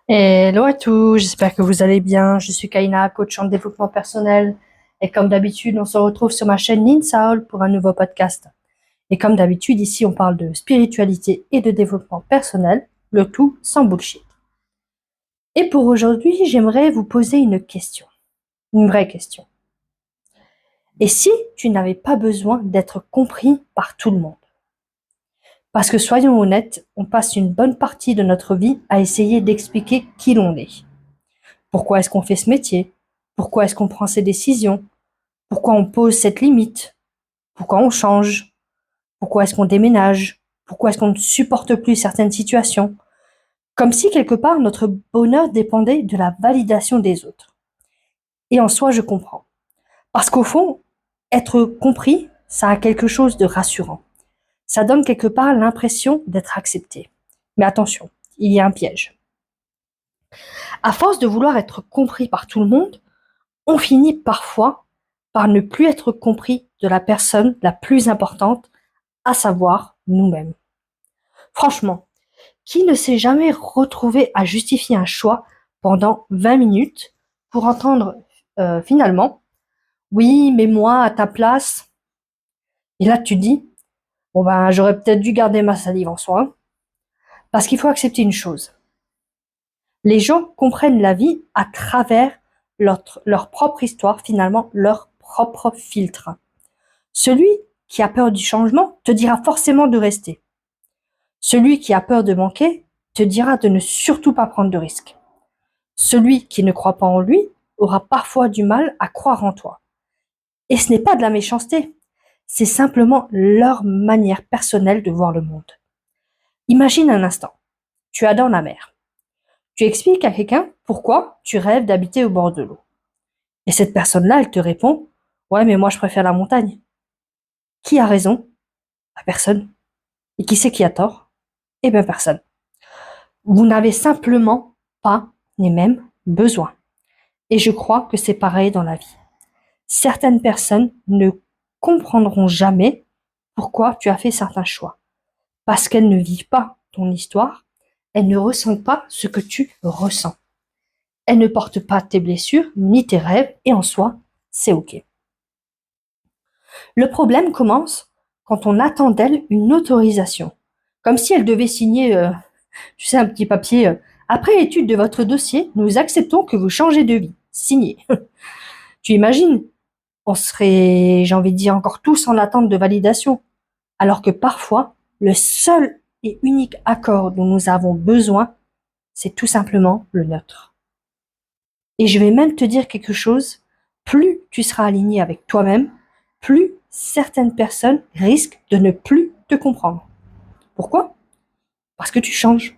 Hello à tous, j'espère que vous allez bien. Je suis Kaina, coach en développement personnel. Et comme d'habitude, on se retrouve sur ma chaîne Ninsaol pour un nouveau podcast. Et comme d'habitude, ici, on parle de spiritualité et de développement personnel, le tout sans bullshit. Et pour aujourd'hui, j'aimerais vous poser une question, une vraie question. Et si tu n'avais pas besoin d'être compris par tout le monde? Parce que soyons honnêtes, on passe une bonne partie de notre vie à essayer d'expliquer qui l'on est. Pourquoi est-ce qu'on fait ce métier? Pourquoi est-ce qu'on prend ces décisions? Pourquoi on pose cette limite? Pourquoi on change? Pourquoi est-ce qu'on déménage? Pourquoi est-ce qu'on ne supporte plus certaines situations? Comme si quelque part notre bonheur dépendait de la validation des autres. Et en soi, je comprends. Parce qu'au fond, être compris, ça a quelque chose de rassurant. Ça donne quelque part l'impression d'être accepté. Mais attention, il y a un piège. À force de vouloir être compris par tout le monde, on finit parfois par ne plus être compris de la personne la plus importante, à savoir nous-mêmes. Franchement, qui ne s'est jamais retrouvé à justifier un choix pendant 20 minutes pour entendre finalement oui, mais moi à ta place, et là tu te dis bon ben j'aurais peut-être dû garder ma salive en soi, parce qu'il faut accepter une chose. Les gens comprennent la vie à travers leur propre histoire, finalement leur propre filtre. Celui qui a peur du changement te dira forcément de rester. Celui qui a peur de manquer te dira de ne surtout pas prendre de risques. Celui qui ne croit pas en lui aura parfois du mal à croire en toi. Et ce n'est pas de la méchanceté, c'est simplement leur manière personnelle de voir le monde. Imagine un instant, tu adores la mer. Tu expliques à quelqu'un pourquoi tu rêves d'habiter au bord de l'eau. Et cette personne-là, elle te répond, ouais, mais moi je préfère la montagne. Qui a raison? La personne. Et qui c'est qui a tort? Eh bien personne. Vous n'avez simplement pas les mêmes besoins. Et je crois que c'est pareil dans la vie. Certaines personnes ne comprendront jamais pourquoi tu as fait certains choix. Parce qu'elles ne vivent pas ton histoire, elles ne ressentent pas ce que tu ressens. Elles ne portent pas tes blessures ni tes rêves et en soi, c'est ok. Le problème commence quand on attend d'elles une autorisation. Comme si elle devait signer tu sais, un petit papier. Après étude de votre dossier, nous acceptons que vous changez de vie. Signé. Tu imagines? On serait, j'ai envie de dire, encore tous en attente de validation. Alors que parfois, le seul et unique accord dont nous avons besoin, c'est tout simplement le nôtre. Et je vais même te dire quelque chose, plus tu seras aligné avec toi-même, plus certaines personnes risquent de ne plus te comprendre. Pourquoi? Parce que tu changes.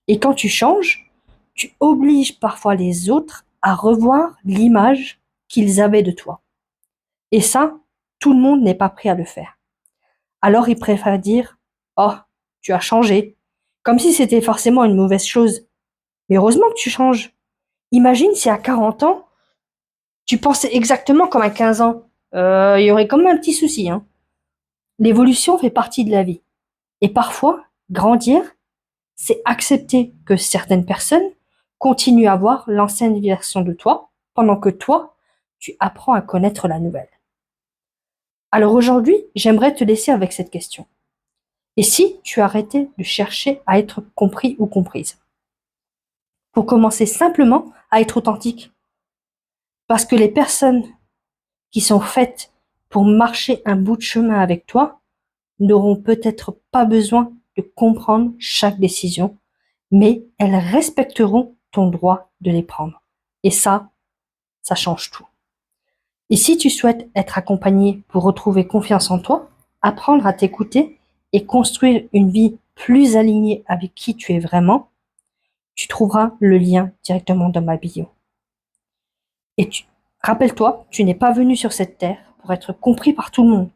Et quand tu changes, tu obliges parfois les autres à revoir l'image qu'ils avaient de toi. Et ça, tout le monde n'est pas prêt à le faire. Alors ils préfèrent dire oh, tu as changé, comme si c'était forcément une mauvaise chose. Mais heureusement que tu changes. Imagine si à 40 ans, tu pensais exactement comme à 15 ans. Il y aurait quand même un petit souci. Hein. L'évolution fait partie de la vie. Et parfois, grandir, c'est accepter que certaines personnes continuent à voir l'ancienne version de toi, pendant que toi, tu apprends à connaître la nouvelle. Alors aujourd'hui, j'aimerais te laisser avec cette question. Et si tu arrêtais de chercher à être compris ou comprise? Pour commencer simplement à être authentique. Parce que les personnes qui sont faites pour marcher un bout de chemin avec toi n'auront peut-être pas besoin de comprendre chaque décision, mais elles respecteront ton droit de les prendre. Et ça change tout. Et si tu souhaites être accompagné pour retrouver confiance en toi, apprendre à t'écouter et construire une vie plus alignée avec qui tu es vraiment, tu trouveras le lien directement dans ma bio. Et rappelle-toi, tu n'es pas venu sur cette terre pour être compris par tout le monde,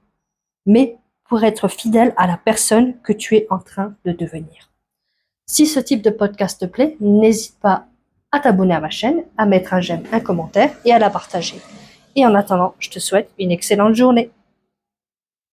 mais pour être fidèle à la personne que tu es en train de devenir. Si ce type de podcast te plaît, n'hésite pas à t'abonner à ma chaîne, à mettre un j'aime, un commentaire et à la partager. Et en attendant, je te souhaite une excellente journée.